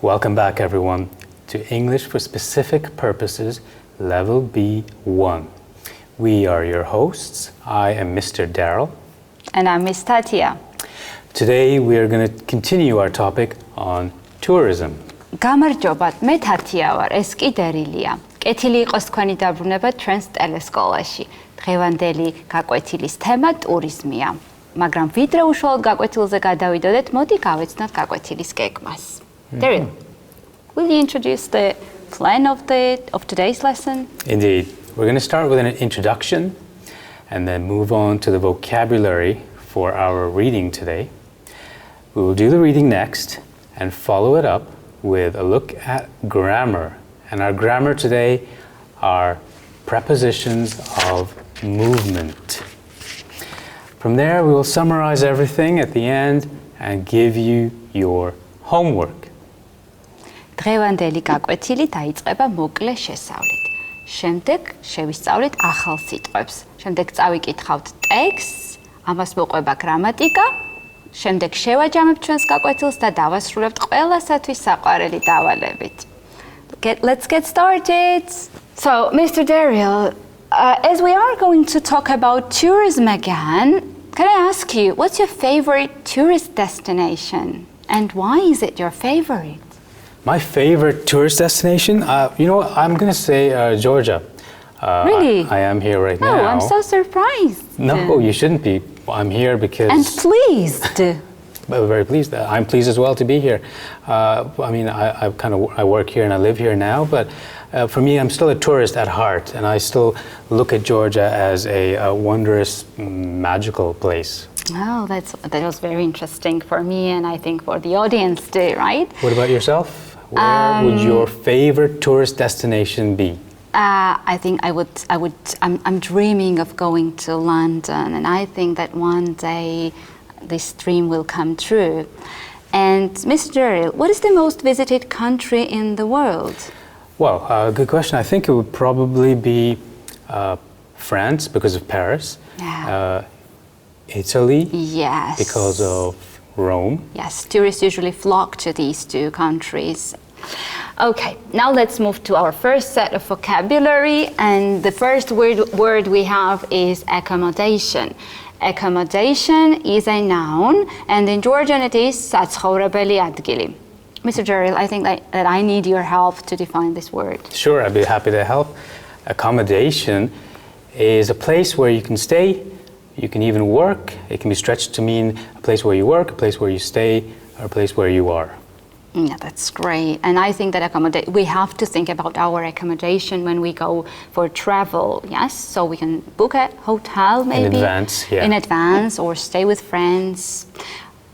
Welcome back, everyone, to English for Specific Purposes, Level B1. We are your hosts. I am Mr. Daryl. And I'm Miss Thათია. Today, we are going to continue our topic on tourism. გამარჯობათ, მე თათია ვარ, ეს კი დერილია. კეთილი იყოს თქვენი დაბრუნება ჩვენს ტელესკოლაში. დღევანდელი გაკვეთილის თემა ტურიზმია. მაგრამ ვიდრე უშუალოდ გაკვეთილზე გადავიდოდეთ, მოდი გავეცნოთ გაკვეთილის გეგმას. Derill, will you introduce the plan of today's lesson? Indeed. We're going to start with an introduction and then move on to the vocabulary for our reading today. We will do the reading next and follow it up with a look at grammar. And our grammar today are prepositions of movement. From there, we will summarize everything at the end and give you your homework. დღევანდელი გაკვეთილი დაიწყება მოკლე შესწავლით. შემდეგ შევისწავლით ახალ სიტყვებს. შემდეგ წავიკითხავთ ტექსტს, ამას მოყვება გრამატიკა. შემდეგ შევაჯამებთ ჩვენს გაკვეთილს და დავასრულებთ ყველასათვის საყვარელი დავალებით. Let's get started. So, Mr. Derill, as we are going to talk about tourism again, can I ask you, what's your favorite tourist destination? And why is it your favorite? My favorite tourist destination? I'm going to say Georgia. Really? I am here right now. Oh, I'm so surprised. No, you shouldn't be. I'm here because... And pleased. Very pleased. I'm pleased as well to be here. I work here and I live here now, but for me, I'm still a tourist at heart, and I still look at Georgia as a wondrous, magical place. Oh, that was very interesting for me, and I think for the audience too, right? What about yourself? Where would your favorite tourist destination be? I think I'm dreaming of going to London, and I think that one day this dream will come true. And Mr. Derill, what is the most visited country in the world? Well, good question. I think it would probably be France because of Paris. Yeah. Italy. Yes. Because of Rome. Yes, tourists usually flock to these two countries. Okay, now let's move to our first set of vocabulary, and the first word we have is accommodation. Accommodation is a noun, and in Georgian it is საცხოვრებელი ადგილი. Mr. Derill, I think that I need your help to define this word. Sure, I'd be happy to help. Accommodation is a place where you can stay, you can even work. It can be stretched to mean a place where you work, a place where you stay, or a place where you are. Yeah, that's great. And I think that we have to think about our accommodation when we go for travel, yes? So we can book a hotel maybe. In advance, yeah. In advance, or stay with friends.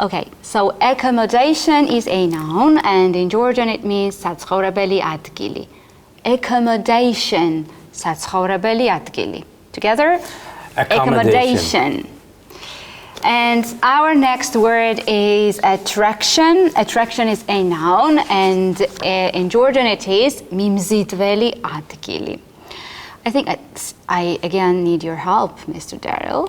Okay, so accommodation is a noun, and in Georgian it means საცხოვრებელი ადგილი. Accommodation, საცხოვრებელი ადგილი. Together? Accommodation. And our next word is attraction. Attraction is a noun, and in Georgian it is მიმზიდველი ადგილი. I think I again need your help, Mr. Derill.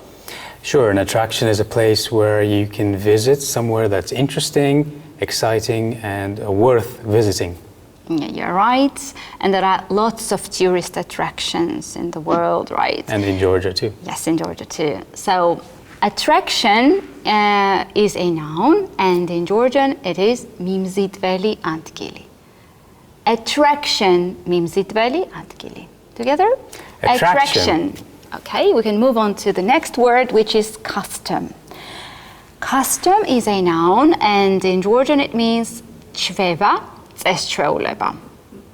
Sure, an attraction is a place where you can visit somewhere that's interesting, exciting, and worth visiting. Yeah, you're right. And there are lots of tourist attractions in the world, right? And in Georgia too. Yes, in Georgia too. So attraction is a noun, and in Georgian it is მიმზიდველი ადგილი. Attraction, მიმზიდველი ადგილი. Together? Attraction. Okay, we can move on to the next word, which is custom. Custom is a noun, and in Georgian it means ჩვევა, წესჩვეულება.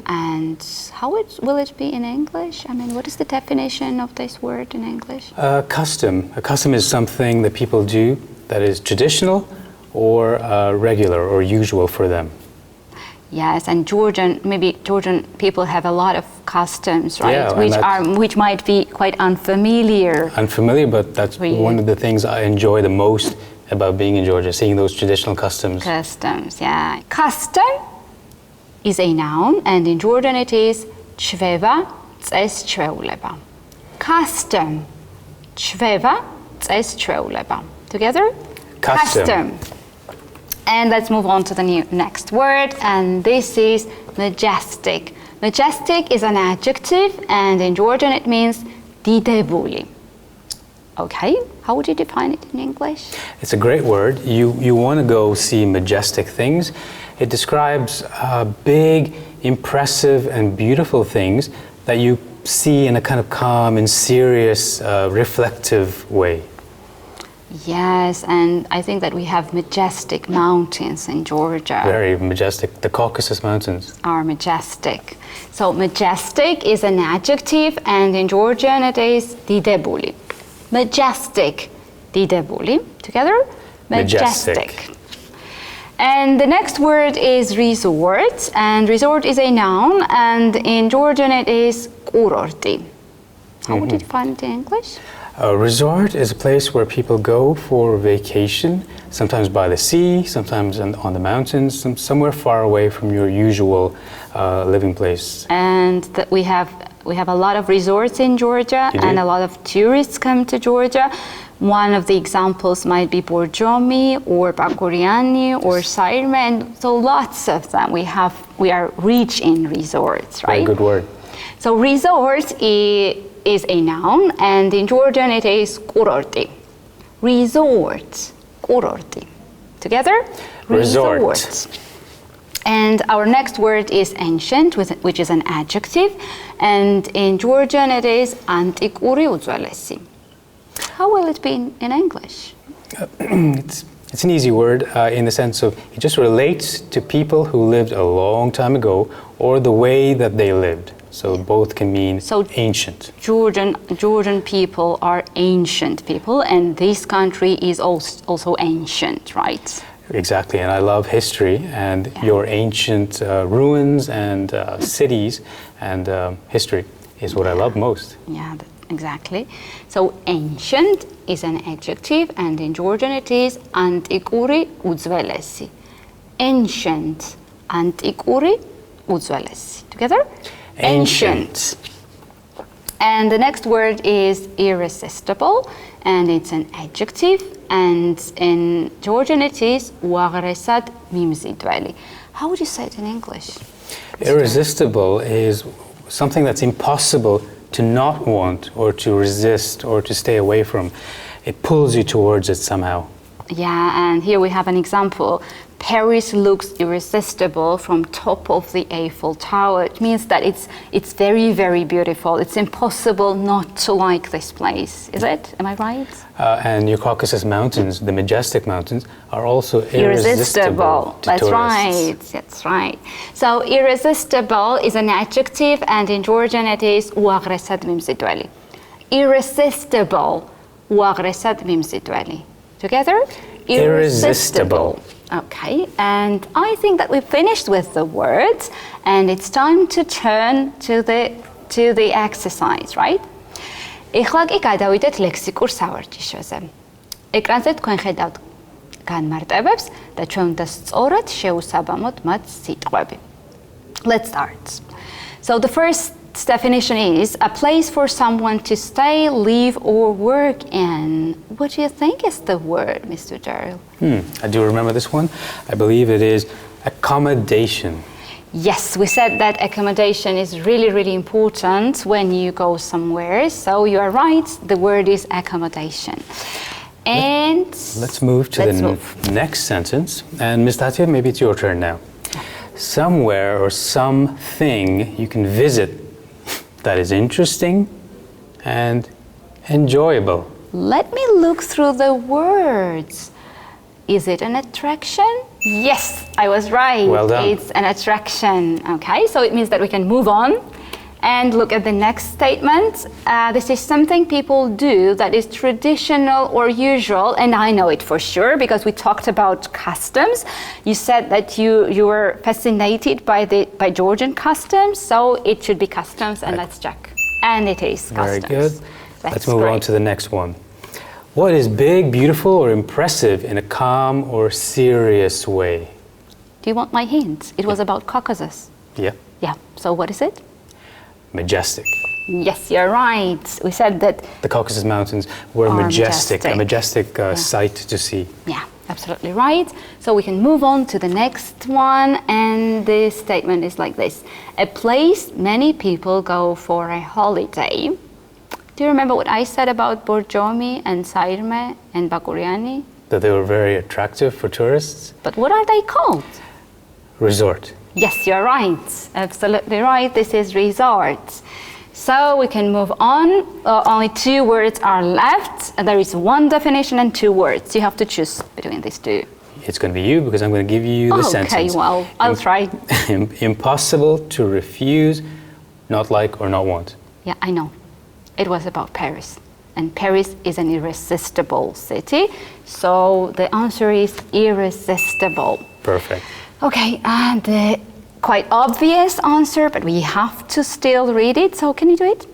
And how will it be in English? I mean, what is the definition of this word in English? Custom. A custom is something that people do that is traditional or regular or usual for them. Yes, and Georgian people have a lot of customs, right? Yeah, which might be quite unfamiliar. Unfamiliar, but that's one of the things I enjoy the most about being in Georgia, seeing those traditional customs. Customs, yeah. Custom is a noun, and in Georgian it is ჩვევა, წესჩვეულება. Custom, ჩვევა, წესჩვეულება. Together? Custom. And let's move on to the next word, and this is majestic. Majestic is an adjective, and in Georgian it means დიდებული. Okay, how would you define it in English? It's a great word. You want to go see majestic things. It describes big, impressive, and beautiful things that you see in a kind of calm and serious, reflective way. Yes, and I think that we have majestic mountains in Georgia. Very majestic. The Caucasus Mountains are majestic. So majestic is an adjective, and in Georgian it is დიდებული. Majestic, დიდებული. Together? Majestic. And the next word is resort, and resort is a noun, and in Georgian it is კურორტი. How would you define it in English? A resort is a place where people go for vacation, sometimes by the sea, sometimes on the mountains, somewhere far away from your usual living place. And we have a lot of resorts in Georgia, and a lot of tourists come to Georgia. One of the examples might be Borjomi or Bakuriani or Sairme, and so lots of them. We are rich in resorts, right? Very good word. So resort is a noun, and in Georgian it is კურორტი. Resort, კურორტი. Together? Resort. And our next word is ancient, which is an adjective, and in Georgian it is ანტიკური უძველესი. How will it be in English? It's an easy word in the sense of it just relates to people who lived a long time ago or the way that they lived. So both can mean ancient. Georgian people are ancient people, and this country is also ancient, right? Exactly, and I love history, and your ancient ruins and cities and history is what I love most. Yeah, exactly. So ancient is an adjective, and in Georgian it is ანტიკური უძველესი. Ancient, ანტიკური უძველესი. Together? Ancient. And the next word is irresistible, and it's an adjective, and in Georgian it is უაღრესად მიმზიდველი. How would you say it in English? Irresistible is something that's impossible to not want or to resist or to stay away from. It pulls you towards it somehow. Yeah, and here we have an example. Paris looks irresistible from top of the Eiffel Tower. It means that it's very, very beautiful. It's impossible not to like this place. Is it? Am I right? And your Caucasus Mountains, the majestic mountains, are also irresistible to That's tourists. Right. That's right. So irresistible is an adjective, and in Georgian it is უაღრესად მიმზიდველი. Irresistible, უაღრესად მიმზიდველი. Together? Irresistible. Okay, and I think that we've finished with the words, and it's time to turn to the exercise, right? ეხლა კი გადავიდეთ ლექსიკურ სავარჯიშოზე. ეკრანზე თქვენ ხედავთ განმარტებებს და ჩვენ უნდა სწორად შევუსაბამოთ მათ სიტყვები. Let's start. So the first definition is a place for someone to stay, live, or work in. What do you think is the word, Mr. Derill? I do remember this one. I believe it is accommodation. Yes, we said that accommodation is really, really important when you go somewhere. So you are right, the word is accommodation. And let's move to the next sentence. And Ms. Thatya, maybe it's your turn now. Somewhere or something you can visit that is interesting and enjoyable. Let me look through the words. Is it an attraction? Yes, I was right. Well done. It's an attraction. Okay, so it means that we can move on and look at the next statement. This is something people do that is traditional or usual, and I know it for sure because we talked about customs. You said that you were fascinated by Georgian customs, so it should be customs, and let's check. And it is customs. Very good. Let's move on to the next one. What is big, beautiful, or impressive in a calm or serious way? Do you want my hint? It was about Caucasus. Yeah. Yeah, so what is it? Majestic. Yes, you're right. We said that the Caucasus Mountains were majestic, a majestic sight to see. Yeah, Absolutely right. So we can move on to the next one, and this statement is like this. A place many people go for a holiday. Do you remember what I said about Borjomi and Sairme and Bakuriani? That they were very attractive for tourists. But what are they called? Resort. Yes, you're right. Absolutely right. This is resort. So we can move on. Only 2 words are left. There is 1 definition and 2 words. You have to choose between these 2. It's going to be you because I'm going to give you the sentence. Okay, well, I'll try. Impossible to refuse, not like or not want. Yeah, I know. It was about Paris. And Paris is an irresistible city. So the answer is irresistible. Perfect. Okay, and the quite obvious answer, but we have to still read it. So can you do it?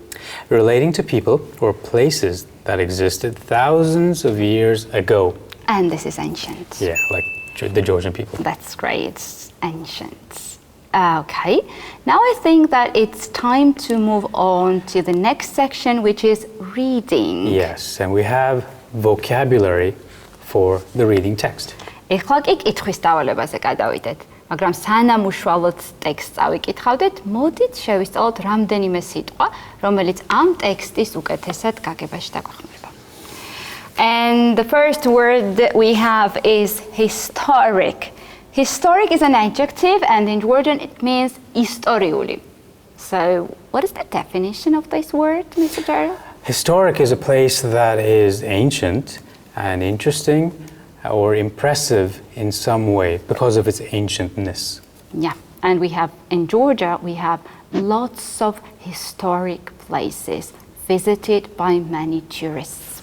Relating to people or places that existed thousands of years ago. And this is ancient. Yeah, like the Georgian people. That's great. Ancient. Okay. Now I think that it's time to move on to the next section, which is reading. Yes, and we have vocabulary for the reading text. ეხლა კი კითხვის დავალებაზე გადავიდეთ, მაგრამ სანამ უშუალოდ ტექსტს წავიკითხავდეთ, მოდით შევისწავლოთ რამდენიმე სიტყვა, რომელიც ამ ტექსტის უკეთესად გაგებაში დაგვეხმარება. And the first word that we have is historic. Historic is an adjective, and in Georgian it means istoriouli. So, what is the definition of this word, Mr. Dero? Historic is a place that is ancient and interesting or impressive in some way because of its ancientness. Yeah, and we have, in Georgia, we have lots of historic places visited by many tourists.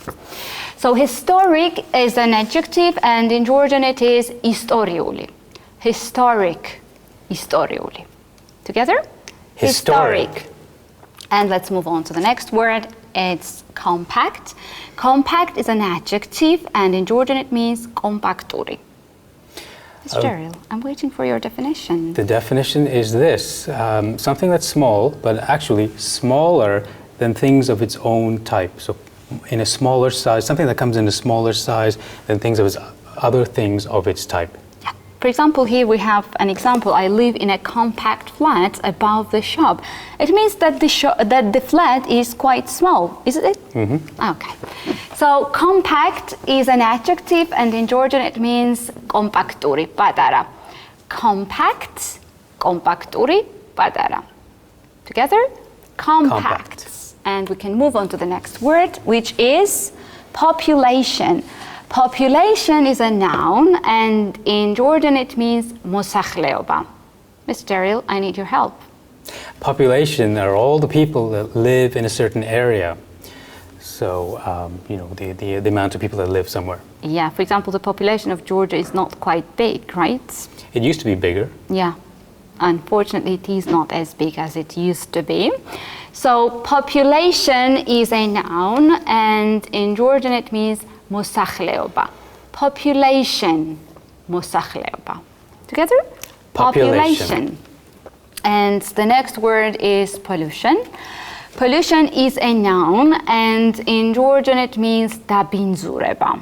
So historic is an adjective, and in Georgian it is istoriouli. Historic, istoriouli. Together? Historic. And let's move on to the next word. It's compact. Compact is an adjective, and in Georgian it means kompakturi. Mr. Derill, I'm waiting for your definition. The definition is this, something that's small, but actually smaller than things of its own type. So in a smaller size, something that comes in a smaller size than things of its other things of its type. Yeah. For example, here we have an example. I live in a compact flat above the shop. It means that the flat is quite small, isn't it? Mm-hmm. Okay. So compact is an adjective, and in Georgian it means kompakturi, patara. Compact, kompakturi, patara. Together? Compact. And we can move on to the next word, which is population. Population is a noun, and in Georgian it means mosachleoba. Mr. Derill, I need your help. Population are all the people that live in a certain area. So, the amount of people that live somewhere. Yeah, for example, the population of Georgia is not quite big, right? It used to be bigger. Yeah. Unfortunately, it is not as big as it used to be. So population is a noun, and in Georgian it means mosachleoba. Population, mosachleoba. Together? Population. And the next word is pollution. Pollution is a noun, and in Georgian it means dabinzureba.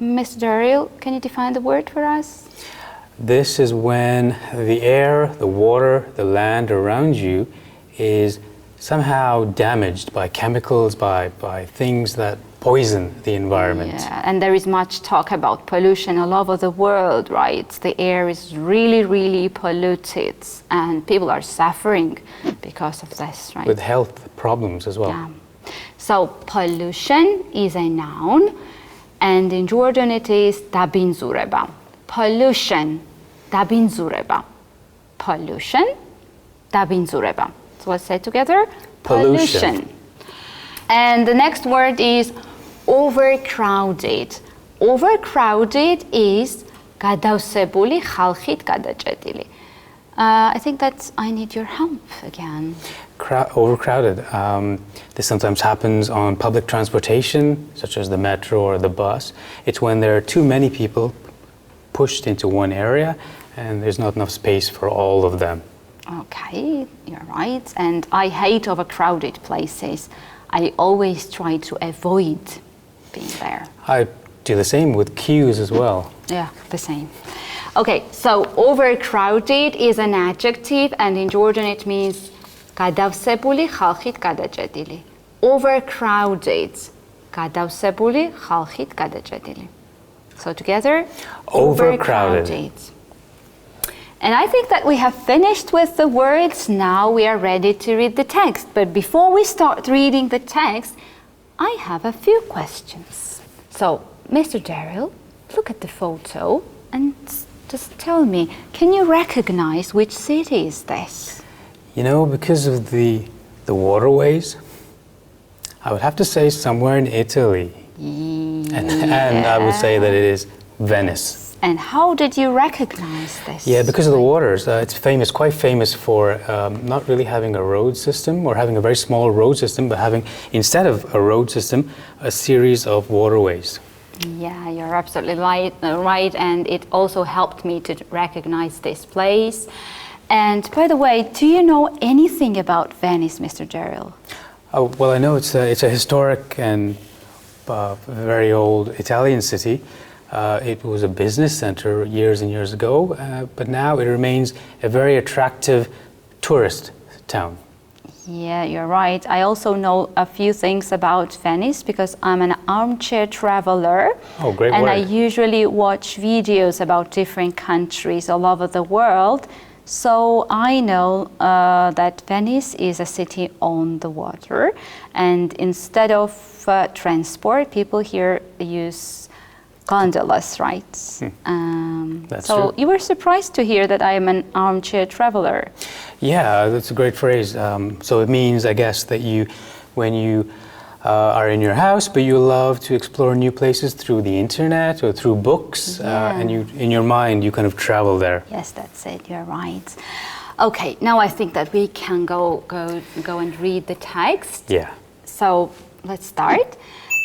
Mr. Derill, can you define the word for us? This is when the air, the water, the land around you is somehow damaged by chemicals, by things that poison the environment. Yeah, and there is much talk about pollution all over the world, right? The air is really, really polluted, and people are suffering because of this, right? With health problems as well. Yeah. So pollution is a noun, and in Georgian it is dabinzureba. Pollution, dabinzureba. Pollution, dabinzureba. So let's say it together. Pollution. And the next word is overcrowded. Overcrowded is gadavsebuli xalxit gadaჭედილი. I think that I need your help again. Overcrowded. This sometimes happens on public transportation, such as the metro or the bus. It's when there are too many people pushed into one area and there's not enough space for all of them. Okay, you're right. And I hate overcrowded places. I always try to avoid being there. I do the same with queues as well. Yeah, the same. Okay, so overcrowded is an adjective, and in Georgian it means გადავსებული ხალხით გადაჭედილი. Overcrowded, გადავსებული ხალხით გადაჭედილი. So together, Overcrowded. And I think that we have finished with the words. Now we are ready to read the text. But before we start reading the text, I have a few questions. So, Mr. Derill, look at the photo and just tell me, can you recognize which city is this? You know, because of the waterways, I would have to say somewhere in Italy. And I would say that it is Venice. And how did you recognize this? Yeah, because of the waters. It's famous, quite famous for not really having a road system or having a very small road system, but having, instead of a road system, a series of waterways. Yeah, you're absolutely right, and it also helped me to recognize this place. And by the way, do you know anything about Venice, Mr. Derill? Oh, well, I know it's a historic and very old Italian city. It was a business center years and years ago, but now it remains a very attractive tourist town. Yeah, you're right. I also know a few things about Venice because I'm an armchair traveler. Oh, great and word. I usually watch videos about different countries all over the world. So I know that Venice is a city on the water, and instead of transport, people here use gondolas, right? That's so true. you were surprised to hear that I am an armchair traveler. Yeah, that's a great phrase. So it means, I guess, that when you are in your house, but you love to explore new places through the internet or through books, and in your mind, you kind of travel there. Yes, that's it. You're right. Okay, now I think that we can go and read the text. Yeah. So let's start.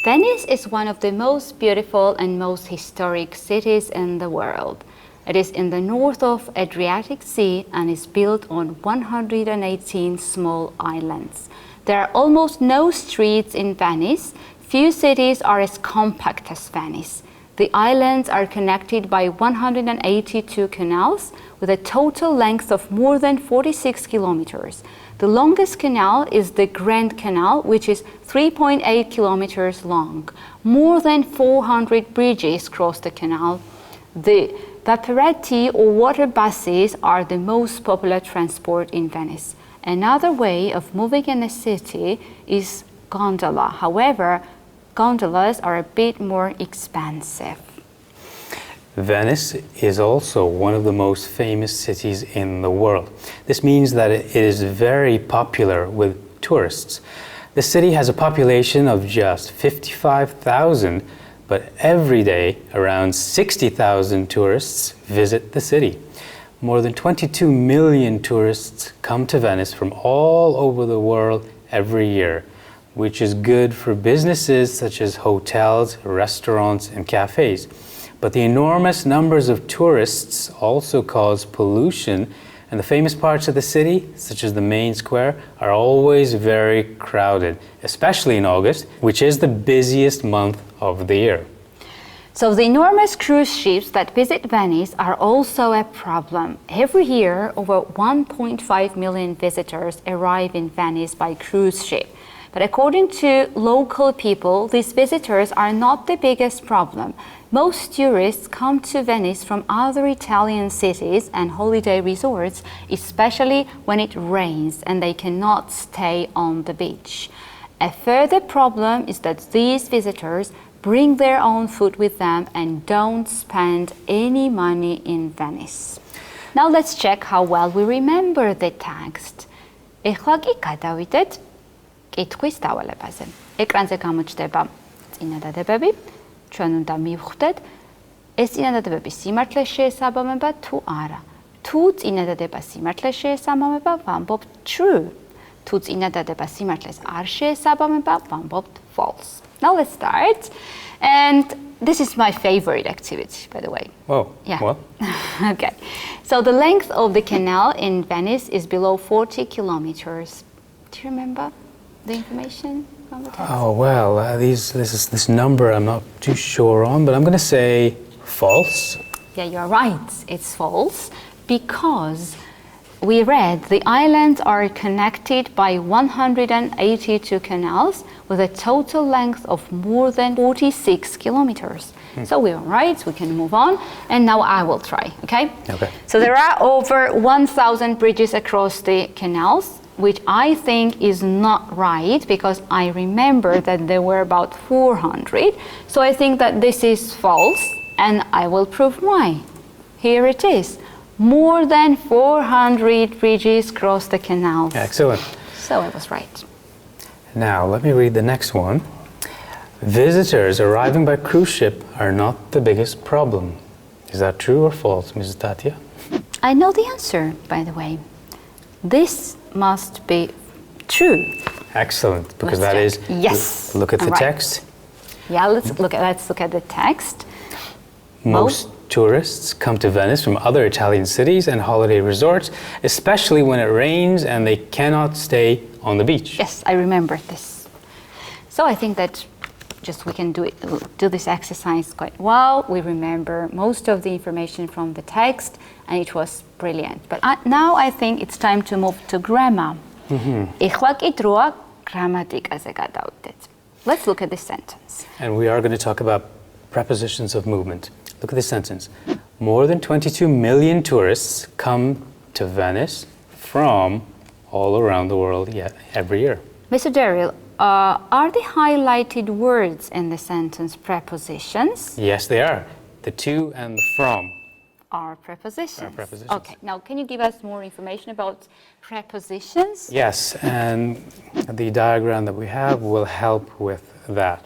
Venice is one of the most beautiful and most historic cities in the world. It is in the north of Adriatic Sea and is built on 118 small islands. There are almost no streets in Venice. Few cities are as compact as Venice. The islands are connected by 182 canals with a total length of more than 46 kilometers. The longest canal is the Grand Canal, which is 3.8 kilometers long. More than 400 bridges cross the canal. The vaporetti or water buses are the most popular transport in Venice. Another way of moving in a city is gondola. However, gondolas are a bit more expensive. Venice is also one of the most famous cities in the world. This means that it is very popular with tourists. The city has a population of just 55,000, but every day around 60,000 tourists visit the city. More than 22 million tourists come to Venice from all over the world every year, which is good for businesses such as hotels, restaurants, and cafes. But the enormous numbers of tourists also cause pollution, and the famous parts of the city, such as the main square, are always very crowded, especially in August, which is the busiest month of the year. So the enormous cruise ships that visit Venice are also a problem. Every year, over 1.5 million visitors arrive in Venice by cruise ship. But according to local people, these visitors are not the biggest problem. Most tourists come to Venice from other Italian cities and holiday resorts, especially when it rains and they cannot stay on the beach. A further problem is that these visitors bring their own food with them and don't spend any money in Venice. Now let's check how well we remember the text. ეხლა კი გადავიდეთ კითხვის დავალებაზე. ეკრანზე გამოჩნდება წინადადებები. ჩვენ უნდა მივხვდეთ ეს წინადადებები სიმართლეს შეესაბამება თუ არა. თუ წინადადება სიმართლეს შეესაბამება, ვამბობთ true. თუ წინადადება სიმართლეს არ შეესაბამება, ვამბობთ false. Now let's start. And this is my favorite activity, by the way. Oh, yeah. Well. Okay. So the length of the canal in Venice is below 40 kilometers. Do you remember the information? from the text? Oh, well, this number I'm not too sure on, but I'm going to say false. Yeah, you're right. It's false because we read the islands are connected by 182 canals with a total length of more than 46 kilometers. So we are right, we can move on. And now I will try, okay? Okay. So there are over 1,000 bridges across the canals, which I think is not right because I remember that there were about 400. So I think that this is false and I will prove why. Here it is. More than 400 bridges cross the canals. Excellent. So I was right. Now, let me read the next one. Visitors arriving by cruise ship are not the biggest problem. Is that true or false, Mrs. Thათია? I know the answer, by the way. This must be true. Excellent, because Let's that check. is. Yes. Look at the All right. text. Yeah, let's look at the text. Most tourists come to Venice from other Italian cities and holiday resorts, especially when it rains and they cannot stay on the beach. Yes, I remember this. So I think that we can do this exercise quite well. We remember most of the information from the text and it was brilliant. But now I think it's time to move to grammar. ეხლა კი დროა გრამატიკაზე გადავიდეთ. Let's look at this sentence. And we are going to talk about prepositions of movement. Look at this sentence. More than 22 million tourists come to Venice from all around the world every year. Mr. Derill, are the highlighted words in the sentence prepositions? Yes, they are. The to and the from. Are prepositions. Are prepositions. Okay, now can you give us more information about prepositions? Yes, and the diagram that we have will help with that.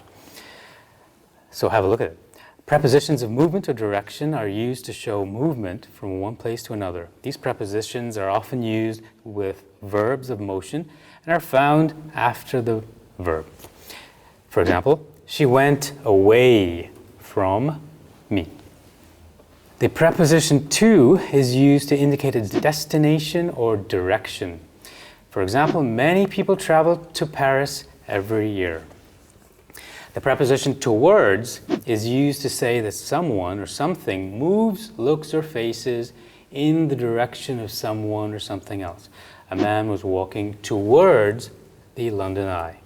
So have a look at it. Prepositions of movement or direction are used to show movement from one place to another. These prepositions are often used with verbs of motion and are found after the verb. For example, she went away from me. The preposition to is used to indicate a destination or direction. For example, many people travel to Paris every year. The preposition towards is used to say that someone or something moves, looks, or faces in the direction of someone or something else. A man was walking towards the London Eye.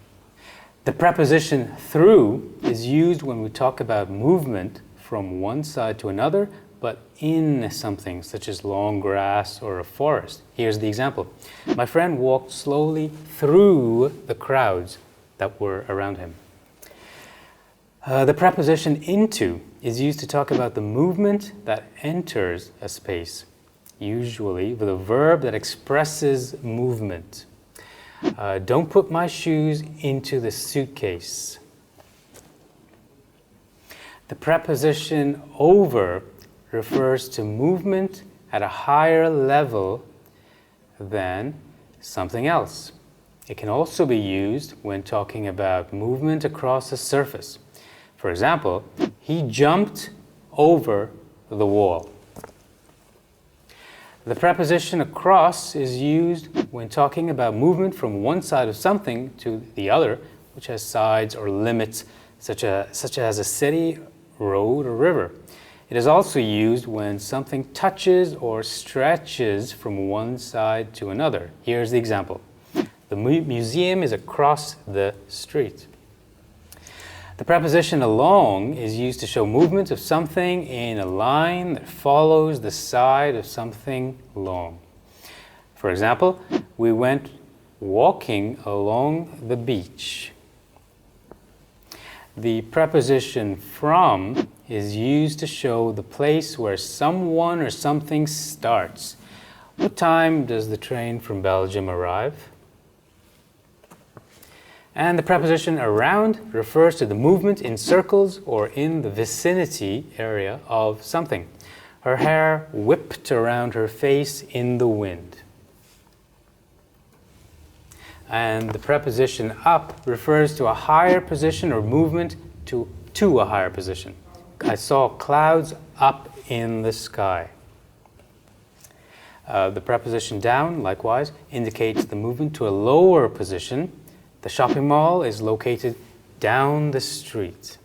The preposition through is used when we talk about movement from one side to another, but in something such as long grass or a forest. Here's the example. My friend walked slowly through the crowds that were around him. The preposition into is used to talk about the movement that enters a space, usually with a verb that expresses movement. Don't put my shoes into the suitcase. The preposition over refers to movement at a higher level than something else. It can also be used when talking about movement across a surface. For example, he jumped over the wall. The preposition across is used when talking about movement from one side of something to the other, which has sides or limits, such as a city, road, or river. It is also used when something touches or stretches from one side to another. Here's the example. The museum is across the street. The preposition along is used to show movement of something in a line that follows the side of something long. For example, we went walking along the beach. The preposition from is used to show the place where someone or something starts. What time does the train from Belgium arrive? And the preposition around refers to the movement in circles or in the vicinity area of something. Her hair whipped around her face in the wind. And the preposition up refers to a higher position or movement to a higher position. I saw clouds up in the sky. The preposition down, likewise, indicates the movement to a lower position. The shopping mall is located down the street.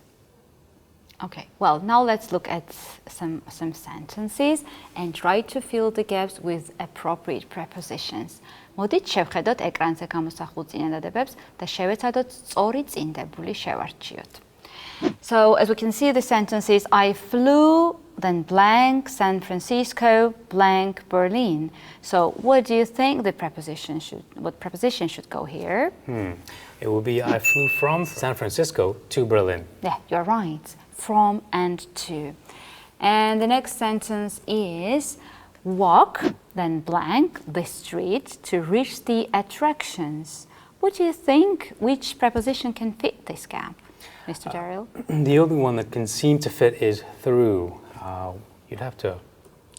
Okay, well, now let's look at some sentences and try to fill the gaps with appropriate prepositions. მოდით შევხედოთ ეკრანზე გამოსახულ წინადადებებს და შევეცადოთ სწორი წინდებული შევარჩიოთ. So, as we can see the sentences, I flew, then blank, San Francisco, blank, Berlin. So, what do you think what preposition should go here? It will be I flew from San Francisco to Berlin. Yeah, you're right. From and to. And the next sentence is walk, then blank, the street to reach the attractions. What do you think? Which preposition can fit this gap, Mr. Derill? The only one that can seem to fit is through. You'd have to...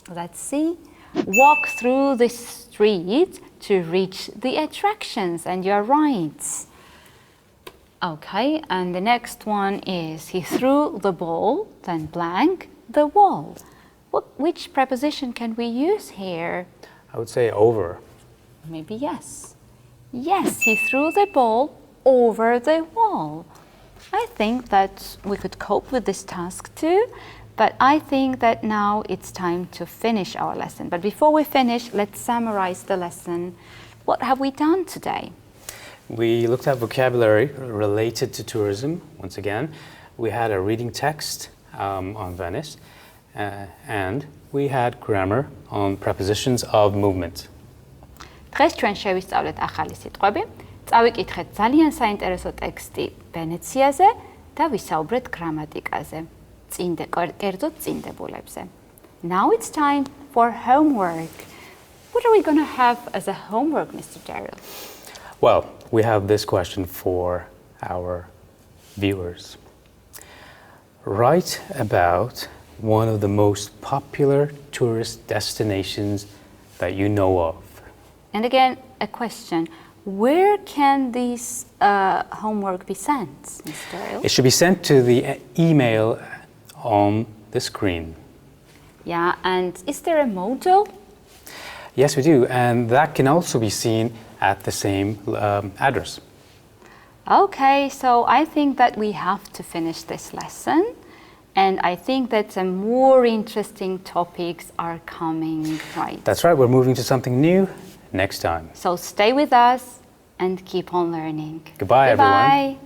Let's see. Walk through the street to reach the attractions, and you're right. Okay, and the next one is he threw the ball, then blank, the wall. Which preposition can we use here? I would say over. Maybe yes. Yes, he threw the ball over the wall. I think that we could cope with this task too, but I think that now it's time to finish our lesson. But before we finish, let's summarize the lesson. What have we done today? We looked at vocabulary related to tourism, once again. We had a reading text on Venice, and we had grammar on prepositions of movement. დღეს ჩვენ შევისწავლეთ ახალი სიტყვები, წავიკითხეთ ძალიან საინტერესო ტექსტი ვენეციაზე და ვისაუბრეთ გრამატიკაზე, კერძოდ წინდებულებზე. Now it's time for homework. What are we going to have as a homework, Mr. Derill? Well, we have this question for our viewers. Write about one of the most popular tourist destinations that you know of. And again, a question. Where can this homework be sent, Mr. Derill? It should be sent to the email on the screen. Yeah, and is there a modal? Yes, we do, and that can also be seen at the same address. Okay, so I think that we have to finish this lesson, and I think that some more interesting topics are coming, right? That's right, we're moving to something new next time. So stay with us and keep on learning. Goodbye, everyone. Goodbye.